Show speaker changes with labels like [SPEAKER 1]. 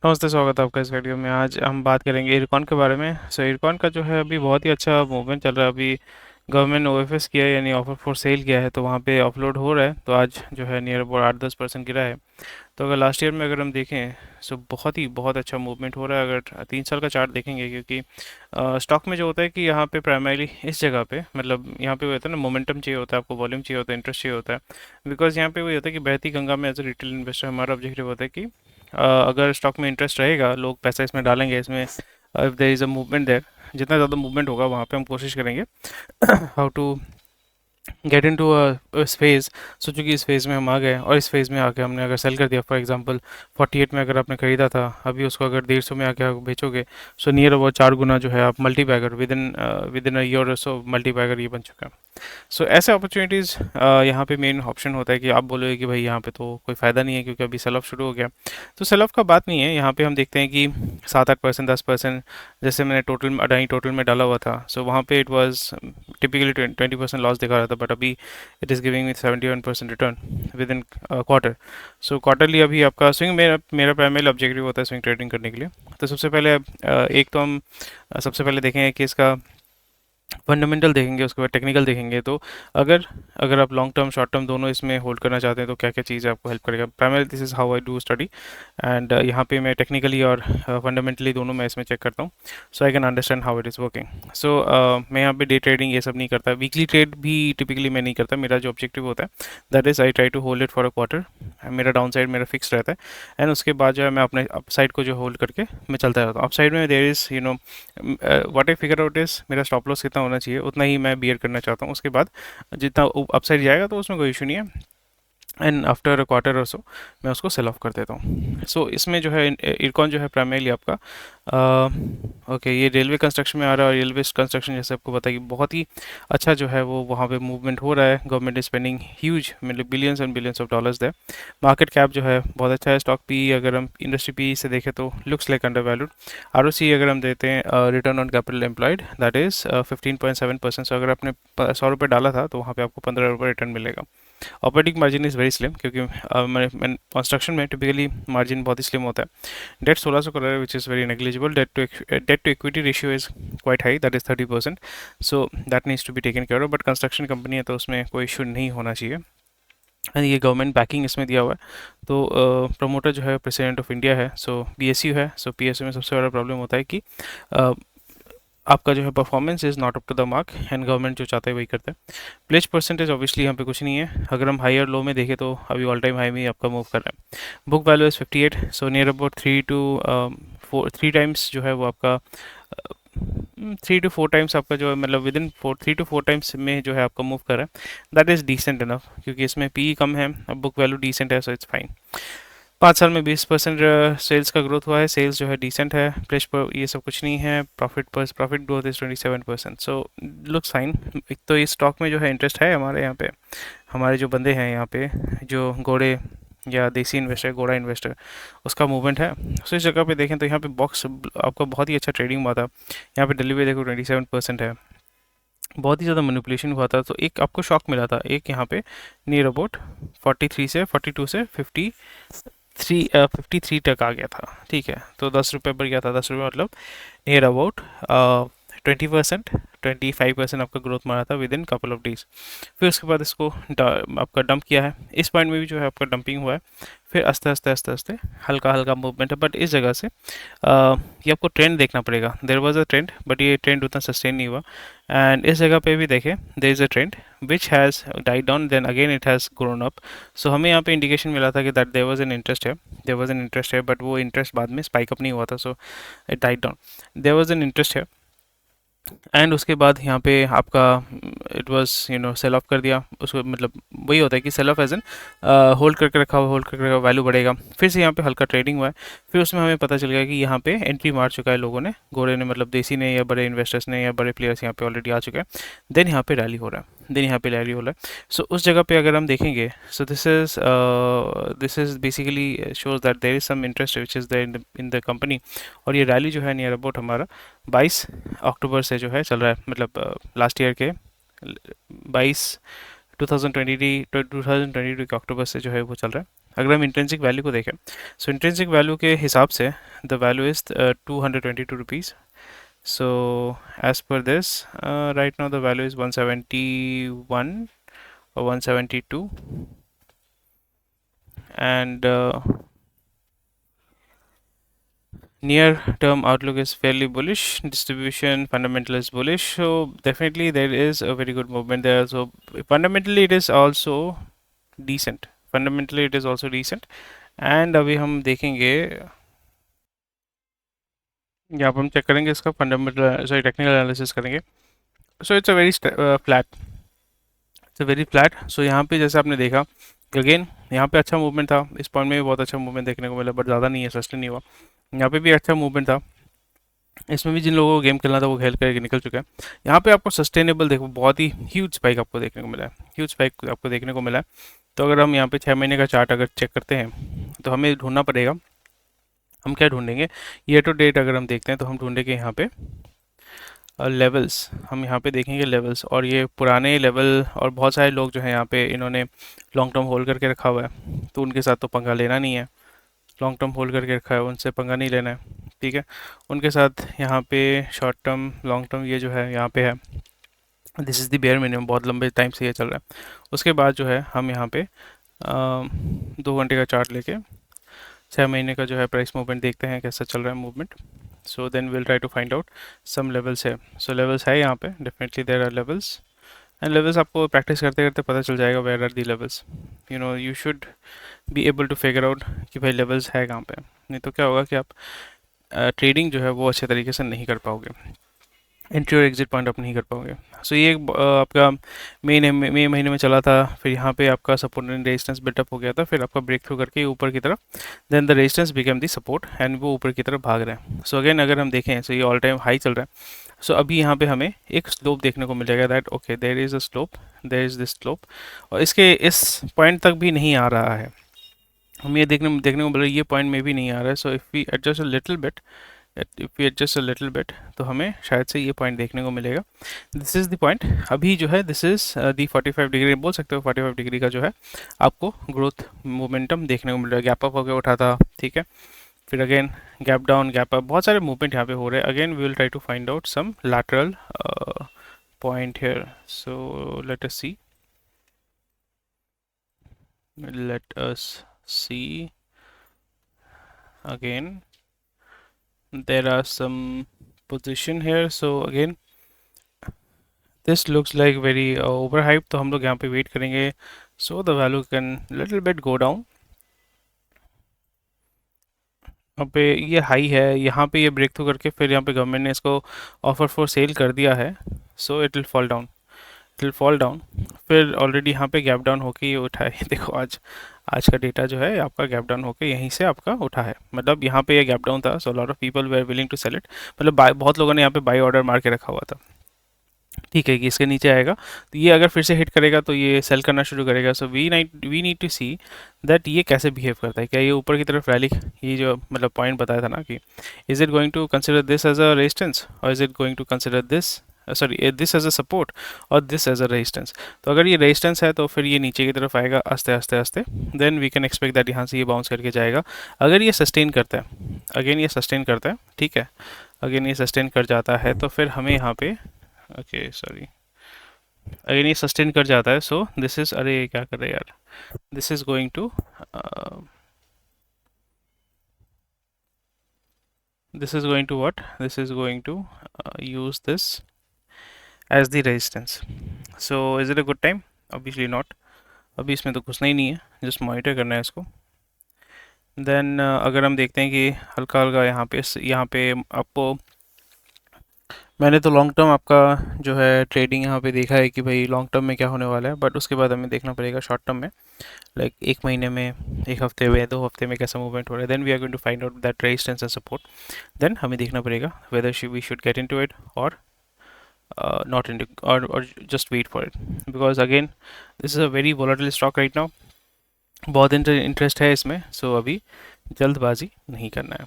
[SPEAKER 1] नमस्ते, स्वागत है आपका इस वीडियो में। आज हम बात करेंगे इरकॉन के बारे में। इरकॉन का जो है अभी बहुत ही अच्छा मूवमेंट चल रहा है। अभी गवर्नमेंट ने ओएफएस किया है, यानी ऑफर फॉर सेल किया है, तो वहाँ पे अपलोड हो रहा है। तो आज जो है नियर अबाउट 8-10% गिरा है। तो अगर लास्ट ईयर में अगर हम देखें, बहुत अच्छा मूवमेंट हो रहा है अगर 3 साल का चार्ट देखेंगे। क्योंकि स्टॉक में जो होता है कि यहाँ पे प्राइमरीली इस जगह पे, मतलब यहाँ पे वो होता है ना, मोमेंटम चाहिए होता है आपको, वॉल्यूम चाहिए होता है, इंटरेस्ट चाहिए होता है। बिकॉज यहाँ पे वही होता है कि बहती गंगा में एज अ रिटेल इन्वेस्टर हमारा ऑब्जेक्टिव होता है कि अगर स्टॉक में इंटरेस्ट रहेगा, लोग पैसा इसमें डालेंगे, इसमें if there is a movement there, जितना ज़्यादा मूवमेंट होगा वहाँ पे हम कोशिश करेंगे how to get into इस फेज़। सोचो कि इस फेज़ में हम आ गए और इस फेज़ में आके हमने अगर सेल कर दिया, फॉर एग्जांपल 48 में अगर आपने खरीदा था, अभी उसको अगर 150 में आके आप बेचोगे, सो नियर अबाउट 4 गुना जो है आप multibagger with in a year, so multibagger ये बन चुका है। ऐसे अपॉर्चुनिटीज़ यहाँ पे मेन ऑप्शन होता है कि आप बोलोगे कि भाई यहाँ पे तो कोई फ़ायदा नहीं है क्योंकि अभी सेल ऑफ शुरू हो गया। तो सेल ऑफ का बात नहीं है, यहाँ पे हम देखते हैं कि 7-8%, 10%, जैसे मैंने टोटल अडानी टोटल में डाला हुआ था, सो वहाँ पे इट वाज टिपिकली 20% लॉस दिखा रहा था, बट अभी it is giving me 71% return with in quarter. Quarterly अभी आपका स्विंग, मेरा मेरा प्राइमरी ऑब्जेक्टिव होता है स्विंग ट्रेडिंग करने के लिए। तो सबसे पहले एक तो हम सबसे पहले देखेंगे कि इसका फंडामेंटल देखेंगे, उसके बाद टेक्निकल देखेंगे। तो अगर अगर आप लॉन्ग टर्म शॉर्ट टर्म दोनों इसमें होल्ड करना चाहते हैं तो क्या क्या चीज़ें आपको हेल्प करेगा। Primary this is how I do study, and यहाँ पे मैं टेक्निकली और फंडामेंटली दोनों मैं इसमें चेक करता हूँ, so I can understand how it is working. मैं यहाँ पे डे ट्रेडिंग ये सब नहीं करता, वीकली ट्रेड भी टिपिकली मैं नहीं करता। मेरा जो ऑब्जेक्टिव होता है that is I try to hold it for a quarter. मेरा डाउन साइड मेरा फिक्स रहता है, एंड उसके बाद जो है मैं अपने अप साइड को जो होल्ड करके मैं चलता रहता हूँ। अप साइड में there is what I figure out is मेरा स्टॉप लॉस कितना होना चाहिए, उतना ही मैं बियर करना चाहता हूँ। उसके बाद जितना अपसाइड जाएगा तो उसमें कोई इशू नहीं है, एंड आफ्टर अ क्वार्टर और सो मैं उसको सेल ऑफ कर देता हूँ। इसमें जो है इरकॉन जो है प्राइमरीली आपका ओके, ये रेलवे कंस्ट्रक्शन में आ रहा है। और रेलवे कंस्ट्रक्शन जैसे आपको पता है कि बहुत ही अच्छा जो है वो वहाँ पे मूवमेंट हो रहा है। गवर्नमेंट इज स्पेंडिंग ह्यूज, मतलब billions and billions of dollars है। मार्केट कैप जो है बहुत अच्छा है। स्टॉक पी अगर हम इंडस्ट्री पी से देखें तो लुक्स लाइक अंडर वैल्यूड। आर अगर हम देते हैं return on capital employed, that is 15.7%। So अगर आपने 100 रुपये डाला था तो वहाँ पे आपको 15 रुपये रिटर्न मिलेगा। Operating margin is very slim, क्योंकि मैं कंस्ट्रक्शन में टिपिकली मार्जिन बहुत ही स्लिम होता है। डेट 1600 करोड़ है, which is very negligible. Debt to equity ratio is quite high, that is 30%। So that needs to be taken care of, but construction company है तो उसमें कोई इशू नहीं होना चाहिए। एंड ये गवर्नमेंट बैकिंग इसमें दिया हुआ है। तो प्रमोटर जो है प्रेसिडेंट ऑफ इंडिया है, सो पीएसयू है। पीएसयू में सबसे बड़ा प्रॉब्लम होता है कि uh, आपका जो है performance is not up to the mark, and government जो चाहता है वही करता है। प्लेज परसेंटेज ऑब्वियसली यहाँ पे कुछ नहीं है। अगर हम हाई और लो में देखें तो अभी ऑल टाइम हाई में ही आपका मूव कर रहा है। Book value is 58, so near about 3 times जो है वो आपका 3 to 4 टाइम्स आपका जो है, मतलब विद इन 3 to 4 टाइम्स में जो है आपका मूव कर रहा है। दैट इज़ डिसेंट इनफ, क्योंकि इसमें पी कम है, अब बुक वैल्यू डिसेंट है, सो इट्स फाइन। 5 साल में 20% सेल्स का ग्रोथ हुआ है। सेल्स जो है डिसेंट है। प्लेस पर ये सब कुछ नहीं है। Profit growth is 27%, so looks fine. एक तो इस स्टॉक में जो है इंटरेस्ट है हमारे यहाँ पे, हमारे जो बंदे हैं यहाँ पे, जो घोड़े या देसी इन्वेस्टर, घोड़ा इन्वेस्टर, उसका मूवमेंट है। इस जगह पे देखें तो यहाँ पे बॉक्स आपका बहुत ही अच्छा ट्रेडिंग हुआ था। यहाँ पे दिल्ली में देखो 27% है। बहुत ही ज़्यादा मैनिपुलेशन हुआ था, तो एक आपको शॉक मिला था एक यहाँ पे नियर अबाउट 42 से 53 तक आ गया था। ठीक है, तो 10 रुपये पर गया था। 10 रुपये मतलब नियर अबाउट 20%, 25% आपका ग्रोथ मारा था with in couple of days. फिर उसके बाद इसको आपका डंप किया है। इस पॉइंट में भी जो है आपका डंपिंग हुआ है। फिर आस्ते आस्ते आस्ते आस्ते हल्का हल्का मूवमेंट है, बट इस जगह से ये आपको ट्रेंड देखना पड़ेगा। There was a trend, but ये ट्रेंड उतना सस्टेन नहीं हुआ। एंड इस जगह पे भी देखें, there is a trend which has died down, then again it has grown up. हमें यहाँ पे इंडिकेशन मिला था कि that there was an interest है, बट वो इंटरेस्ट बाद में स्पाइक अप नहीं हुआ था, so it died down. There was an interest है, एंड उसके बाद यहाँ पे आपका इट वाज सेल ऑफ कर दिया उसको। मतलब वही होता है कि sell off as an hold करके रखा, वैल्यू बढ़ेगा। फिर से यहाँ पे हल्का ट्रेडिंग हुआ है। फिर उसमें हमें पता चल गया कि यहाँ पे एंट्री मार चुका है लोगों ने, घोड़े ने, मतलब देसी ने या बड़े इन्वेस्टर्स ने या बड़े प्लेयर्स यहाँ पे ऑलरेडी आ चुके हैं। देन यहाँ पे रैली हो रहा है, उस जगह पे अगर हम देखेंगे, so this is basically shows that there is some interest which is there in the company. और ये रैली जो है नियर अबाउट हमारा 22 अक्टूबर से जो है चल रहा है, मतलब लास्ट ईयर के 22 2022 के अक्टूबर से जो है वो चल रहा है। अगर हम इंट्रिंसिक वैल्यू को देखें, सो इंट्रिंसिक वैल्यू के हिसाब से the value is 222 rupees. So as per this, right now the value is 171 or 172, and near term outlook is fairly bullish. Distribution fundamental is bullish. So definitely there is a very good movement there. So fundamentally it is also decent. Fundamentally it is also decent. And अभी हम देखेंगे, यहाँ पर हम check करेंगे इसका fundamental, sorry technical analysis करेंगे. So it's a very flat, it's a very flat. सो यहाँ पे जैसे आपने देखा अगेन, यहाँ पे अच्छा मूवमेंट था, इस पॉइंट में भी बहुत अच्छा मूवमेंट देखने को मिला, बट ज़्यादा नहीं है, सस्टेन नहीं हुआ. यहाँ पे भी अच्छा मूवमेंट था, इसमें भी जिन लोगों को गेम खेलना था वो खेल करके निकल चुका है. यहाँ पे आपको सस्टेनेबल देखो, बहुत ही ह्यूज स्पाइक आपको देखने को मिला है, ह्यूज स्पाइक आपको देखने को मिला है. तो अगर हम यहाँ पे 6 महीने का चार्ट अगर चेक करते हैं तो हमें ढूंढना पड़ेगा, हम क्या ढूंढेंगे, ईयर टू डेट अगर हम देखते हैं तो हम ढूंढेंगे यहाँ पे लेवल्स. हम यहाँ पे देखेंगे लेवल्स, और ये पुराने लेवल, और बहुत सारे लोग जो हैं यहाँ पे इन्होंने लॉन्ग टर्म होल्ड करके रखा हुआ है, तो उनके साथ तो पंगा लेना नहीं है. लॉन्ग टर्म होल्ड करके रखा है, उनसे पंगा नहीं लेना है, ठीक है. उनके साथ यहाँ पे शॉर्ट टर्म लॉन्ग टर्म ये जो है यहाँ पे है, this is the bare minimum, बहुत लंबे टाइम से ये चल रहा है. उसके बाद जो है हम यहाँ पे 2 घंटे का चार्ट लेके 6 महीने का जो है प्राइस मूवमेंट देखते हैं कैसा चल रहा है movement. So then will try to find out some levels है. सो लेवल्स है यहाँ पे, definitely there are levels, and levels आपको प्रैक्टिस करते करते पता चल जाएगा where are the levels. You should be able to figure out कि भाई लेवल्स है कहाँ पे, नहीं तो क्या होगा कि आप ट्रेडिंग जो है वो अच्छे तरीके से नहीं कर पाओगे, एंट्री और एग्जिट पॉइंट आप नहीं कर पाओगे. सो ये आपका मई महीने में चला था, फिर यहाँ पे आपका सपोर्ट एंड रेजिस्टेंस बिल्टअप हो गया था, फिर आपका ब्रेक थ्रू करके ऊपर की तरफ, then the resistance become the support, and वो ऊपर की तरफ भाग रहे हैं. सो अगेन अगर हम देखें, सो ये ऑल टाइम हाई चल रहा है. सो अभी यहाँ पे हमें एक स्लोप देखने को मिलेगा, that okay there is a slope, there is this slope, और इसके इस पॉइंट तक भी नहीं आ रहा है. हम ये देखने को मिल रहा है, ये पॉइंट में भी नहीं आ रहा है. So if we adjust a little bit, तो हमें शायद से ये पॉइंट देखने को मिलेगा. This is the point. अभी जो है दिस इज़ दी 45 डिग्री, बोल सकते हो 45 डिग्री का जो है आपको ग्रोथ मोमेंटम देखने को मिल रहा है. गैप अप होकर उठा था, ठीक है, फिर again gap down, gap up, बहुत सारे मूवमेंट यहाँ पे हो रहे हैं. Again we will try to find out some lateral point here. So let us see again, there are some position here. So again this looks like very overhyped, तो हम लोग यहाँ पे वेट करेंगे. So the value can little bit go down. यहाँ पे ये high है, यहाँ पे ये ब्रेक थ्रू करके फिर यहाँ पे गवर्नमेंट ने इसको ऑफर फॉर सेल कर दिया है. So it will fall down, it will fall down. फिर ऑलरेडी यहाँ पे गैप डाउन होके ये उठा है. देखो आज आज का डेटा जो है आपका गैप डाउन होके यहीं से आपका उठा है, मतलब यहाँ पे ये गैप डाउन था. So lot of people were willing to sell it, मतलब बहुत लोगों ने यहाँ पे बाई ऑर्डर मार के रखा हुआ था, ठीक है, कि इसके नीचे आएगा तो ये अगर फिर से हिट करेगा तो ये सेल करना शुरू करेगा. So we need to see that ये कैसे बिहेव करता है, क्या ये ऊपर की तरफ रैली, ये जो मतलब पॉइंट बताया था ना कि is it going to consider this as a resistance, और is it going to consider this, sorry this as a support और दिस एज अ रेजिस्टेंस. तो अगर ये रेजिस्टेंस है तो फिर ये नीचे की तरफ आएगा आस्ते आस्ते आस्ते, then we can expect that यहाँ से ये बाउंस करके जाएगा. अगर ये सस्टेन करता है, अगेन ये सस्टेन करता है, ठीक है, अगेन ये सस्टेन कर जाता है तो फिर हमें यहाँ पे, ओके सॉरी, अगेन ये सस्टेन कर जाता है. सो दिस इज, अरे क्या कर रहे हैं यार, this is going to this is going to what, this is going to use this as the resistance. So is it a good time? Obviously not. अभी इसमें तो घुसना ही नहीं है, जस्ट मॉनिटर करना है इसको. देन अगर हम देखते हैं कि हल्का हल्का यहाँ पे आपको, मैंने तो लॉन्ग टर्म आपका जो है ट्रेडिंग यहाँ पे देखा है कि भाई लॉन्ग टर्म में क्या होने वाला है, बट उसके बाद हमें देखना पड़ेगा शॉर्ट टर्म में, लाइक एक महीने में, एक हफ्ते में, 2 हफ्ते में कैसा मूवमेंट हो रहा है. Then we are going to find out that resistance and support. Then हमें देखना पड़ेगा whether we should get into it और नॉट इनटू, और just wait for it, because again this is a very volatile stock right now, बहुत interest है इसमें. सो अभी जल्दबाजी नहीं करना है.